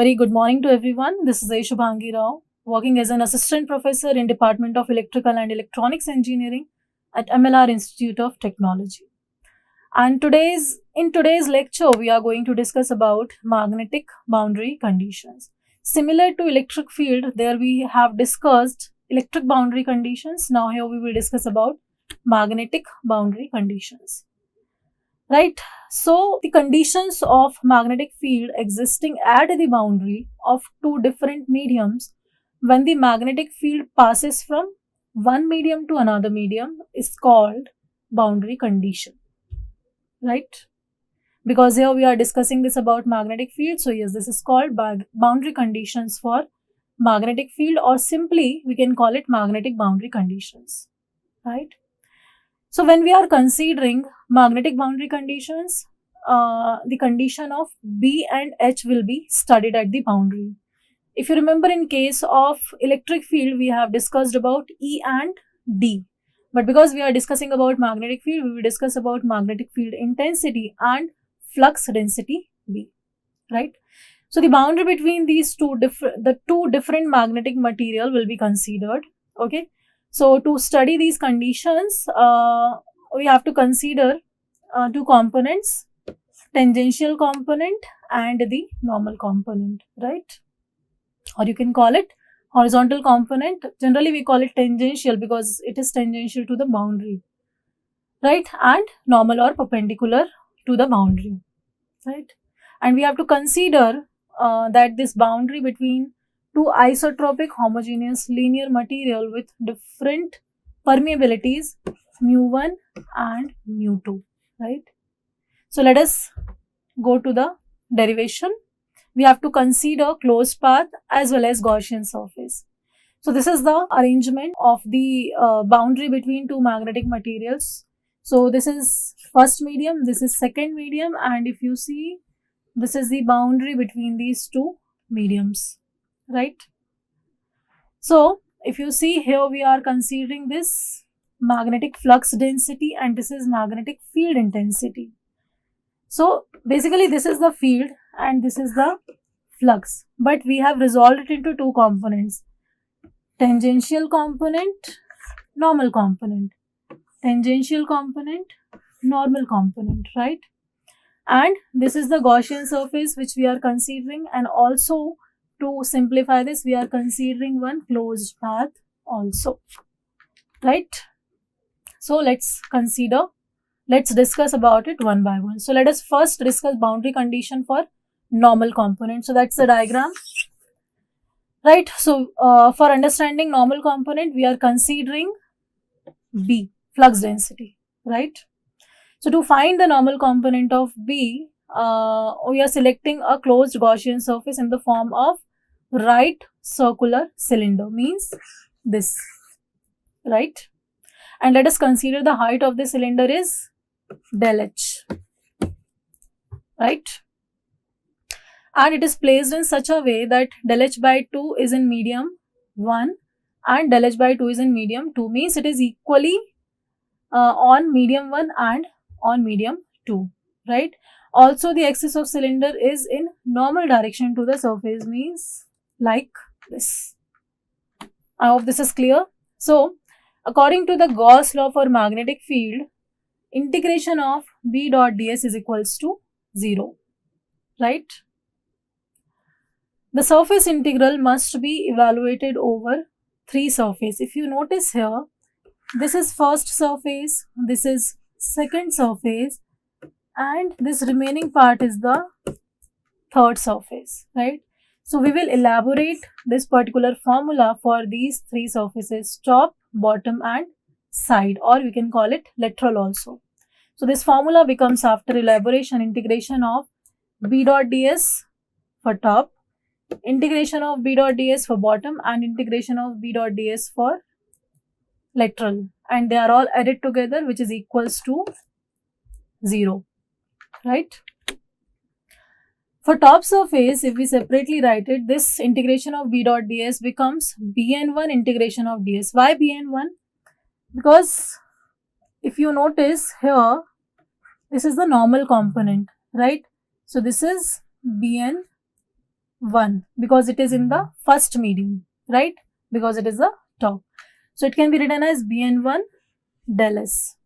Very good morning to everyone. This is Aishubhangi Rao, working as an assistant professor in Department of Electrical and Electronics Engineering at MLR Institute of Technology. And in today's lecture, we are going to discuss about magnetic boundary conditions. Similar to electric field, there we have discussed electric boundary conditions. Now here we will discuss about magnetic boundary conditions. Right? So, the conditions of magnetic field existing at the boundary of two different mediums when the magnetic field passes from one medium to another medium is called boundary condition. Right? Because here we are discussing this about magnetic field. So, yes, this is called boundary conditions for magnetic field, or simply we can call it magnetic boundary conditions. Right? So when we are considering magnetic boundary conditions, the condition of B and H will be studied at the boundary. If you remember, in case of electric field, we have discussed about E and D. But because we are discussing about magnetic field, we will discuss about magnetic field intensity and flux density B. Right? So the boundary between these two different magnetic material will be considered. Okay. So to study these conditions, we have to consider two components, tangential component and the normal component, right? Or you can call it horizontal component. Generally, we call it tangential because it is tangential to the boundary, right? And normal or perpendicular to the boundary, right? And we have to consider that this boundary between two isotropic homogeneous linear material with different permeabilities mu1 and mu2, right? So let us go to the derivation. We have to consider closed path as well as Gaussian surface. So this is the arrangement of the boundary between two magnetic materials. So this is first medium, this is second medium, and if you see, this is the boundary between these two mediums, right? So if you see here, we are considering this magnetic flux density and this is magnetic field intensity. So basically this is the field and this is the flux, but we have resolved it into two components: tangential component, normal component. Tangential component, normal component, right? And this is the Gaussian surface which we are considering, and also to simplify this, we are considering one closed path also, right? So let's discuss about it one by one. So let us first discuss boundary condition for normal component. So that's the diagram, right? So for understanding normal component, we are considering B, flux density, right? So to find the normal component of B, we are selecting a closed Gaussian surface in the form of right circular cylinder, means this, right? And let us consider the height of the cylinder is del H, right? And it is placed in such a way that del H by 2 is in medium 1 and del H by 2 is in medium 2, means it is equally on medium 1 and on medium 2, right? Also, the axis of cylinder is in normal direction to the surface, means like this. I hope this is clear. So, according to the Gauss law for magnetic field, integration of B dot ds is equals to 0, right? The surface integral must be evaluated over three surfaces. If you notice here, this is first surface, this is second surface, and this remaining part is the third surface, right? So we will elaborate this particular formula for these three surfaces: top, bottom and side, or we can call it lateral also. So this formula becomes, after elaboration, integration of B dot ds for top, integration of B dot ds for bottom, and integration of B dot ds for lateral, and they are all added together, which is equals to 0, right? For top surface, if we separately write it, this integration of B dot ds becomes Bn1 integration of ds. Why Bn1? Because if you notice here, this is the normal component, right? So this is Bn 1 because it is in the first medium, right? Because it is the top. So it can be written as Bn1 del S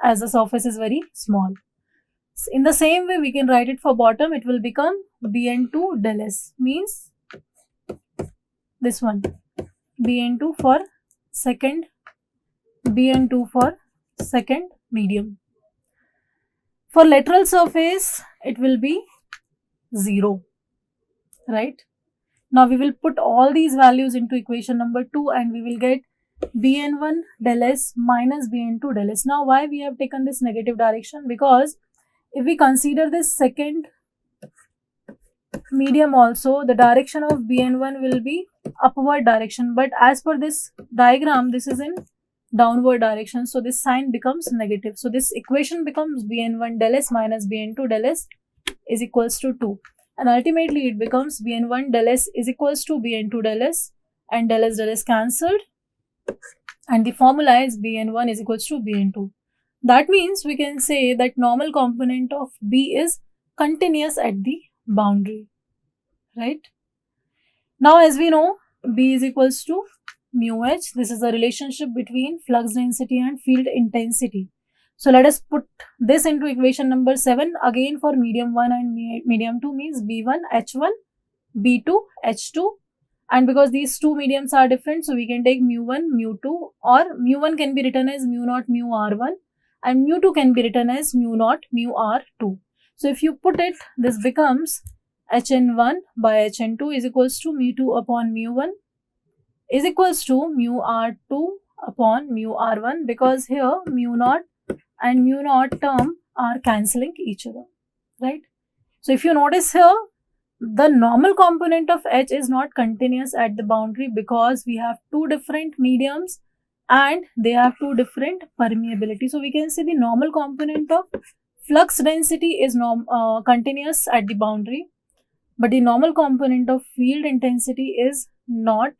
as the surface is very small. In the same way, we can write it for bottom. It will become Bn2 del S, means this one, Bn2 for second, Bn2 for second medium. For lateral surface, it will be 0, right? Now we will put all these values into equation number 2 and we will get Bn1 del S minus Bn2 del S. Now why we have taken this negative direction? Because if we consider this second medium also, the direction of Bn1 will be upward direction, but as per this diagram, this is in downward direction, so this sign becomes negative. So this equation becomes Bn1 del S minus Bn2 del S is equals to 2, and ultimately it becomes Bn1 del S is equals to Bn2 del S, and del S cancelled, and the formula is Bn1 is equals to Bn2. That means we can say that normal component of B is continuous at the boundary, right? Now as we know, B is equals to mu H. This is the relationship between flux density and field intensity. So let us put this into equation number 7 again for medium 1 and medium 2, means B1 H1, B2 H2, and because these two mediums are different, so we can take mu1 mu2, or mu1 can be written as mu naught mu r1 and mu2 can be written as mu naught mu r2. So if you put it, this becomes Hn1 by Hn2 is equals to mu2 upon mu1 is equals to mu r2 upon mu r1, because here mu naught and mu naught term are cancelling each other, right? So if you notice here, the normal component of H is not continuous at the boundary because we have two different mediums and they have two different permeability. So we can say the normal component of flux density is continuous at the boundary, but the normal component of field intensity is not.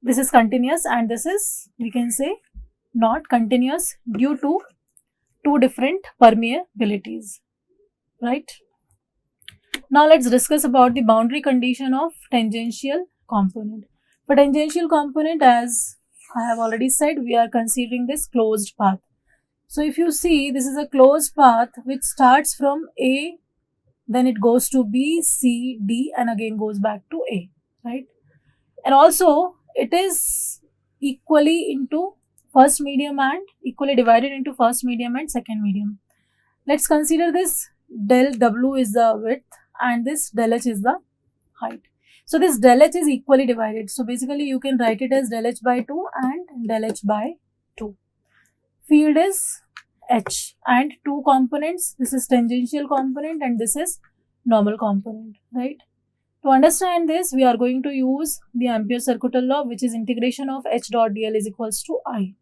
This is continuous and this is, we can say, not continuous due to two different permeabilities, right? Now let's discuss about the boundary condition of tangential component. For tangential component, as I have already said, we are considering this closed path. So if you see, this is a closed path which starts from A, then it goes to B, C, D, and again goes back to A, right? And also it is equally into first medium and equally divided into first medium and second medium. Let's consider this del W is the width and this del H is the height. So this del H is equally divided. So basically you can write it as del H by 2 and del H by 2. Field is H and two components. This is tangential component and this is normal component, right? To understand this, we are going to use the Ampere's circuital law, which is integration of H dot dl is equals to I.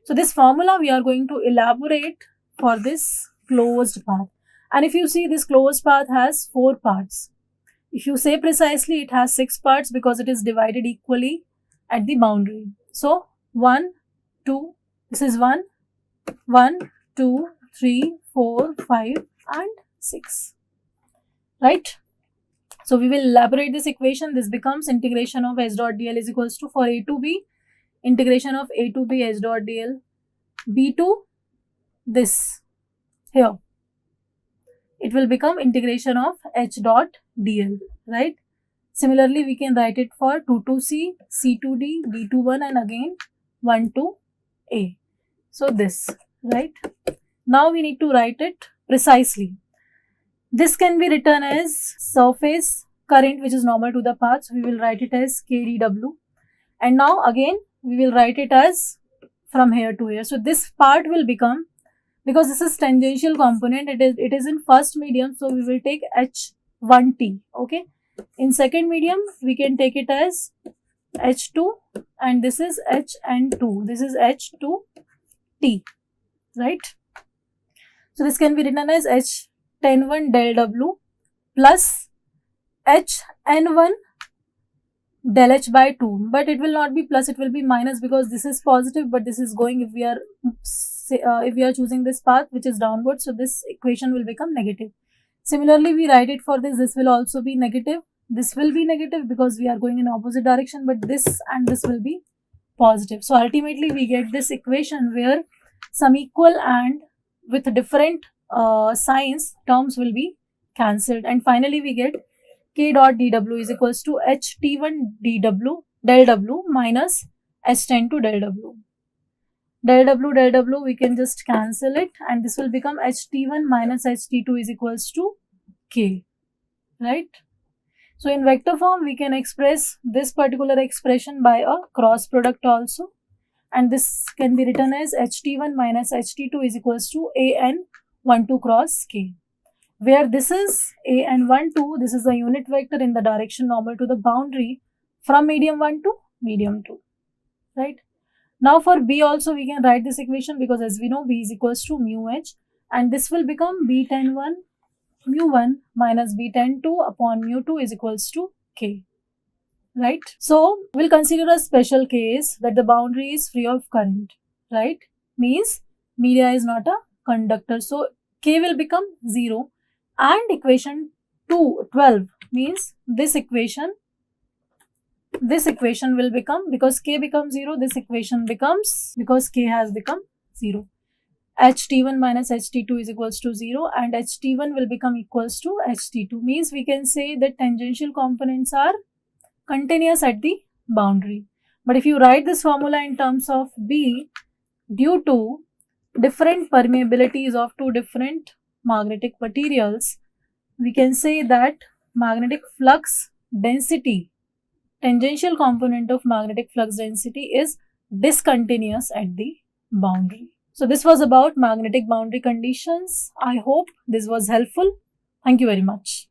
So this formula we are going to elaborate for this closed path. And if you see, this closed path has 4 parts. If you say precisely, it has 6 parts because it is divided equally at the boundary. So 1, 2, this is 1, 1, 2, 3, 4, 5 and 6, right? So we will elaborate this equation. This becomes integration of H dot dl is equals to, for A to B, integration of A to B H dot dl, B to this here. It will become integration of H dot dl, right? Similarly, we can write it for 2 to C, C to D, D to 1 and again 1 to A. So this, right? Now we need to write it precisely. This can be written as surface current which is normal to the path. So we will write it as KdW. And now again we will write it as from here to here. So this part will become, because this is tangential component, it is in first medium, so we will take H1T, okay? In second medium, we can take it as H2 and this is HN2. This is H2T, right? So this can be written as H10 del W plus Hn1 del H by 2, but it will not be plus, it will be minus because this is positive, but this is going, if we are choosing this path which is downward, so this equation will become negative. Similarly, we write it for this will also be negative this will be negative because we are going in opposite direction, but this and this will be positive. So ultimately we get this equation where some equal and with different signs terms will be cancelled, and finally we get k dot dw is equals to ht1 dw del w minus h10 to del w. Del w we can just cancel it, and this will become ht1 minus ht2 is equals to k, right? So in vector form we can express this particular expression by a cross product also, and this can be written as ht1 minus ht2 is equals to an12 cross k, where this is an12, this is the unit vector in the direction normal to the boundary from medium 1 to medium 2, right? Now for b also we can write this equation, because as we know b is equals to mu h, and this will become b101 mu1 minus b102 upon mu2 is equals to k, right? So we'll consider a special case that the boundary is free of current, right? Means media is not a conductor, so k will become 0, and equation 12 means this equation will become, because k becomes 0, this equation becomes, because k has become 0, ht1 minus ht2 is equals to 0, and ht1 will become equals to ht2. Means we can say that tangential components are continuous at the boundary. But if you write this formula in terms of B, due to different permeabilities of two different magnetic materials, we can say that magnetic flux density, tangential component of magnetic flux density is discontinuous at the boundary. So this was about magnetic boundary conditions. I hope this was helpful. Thank you very much.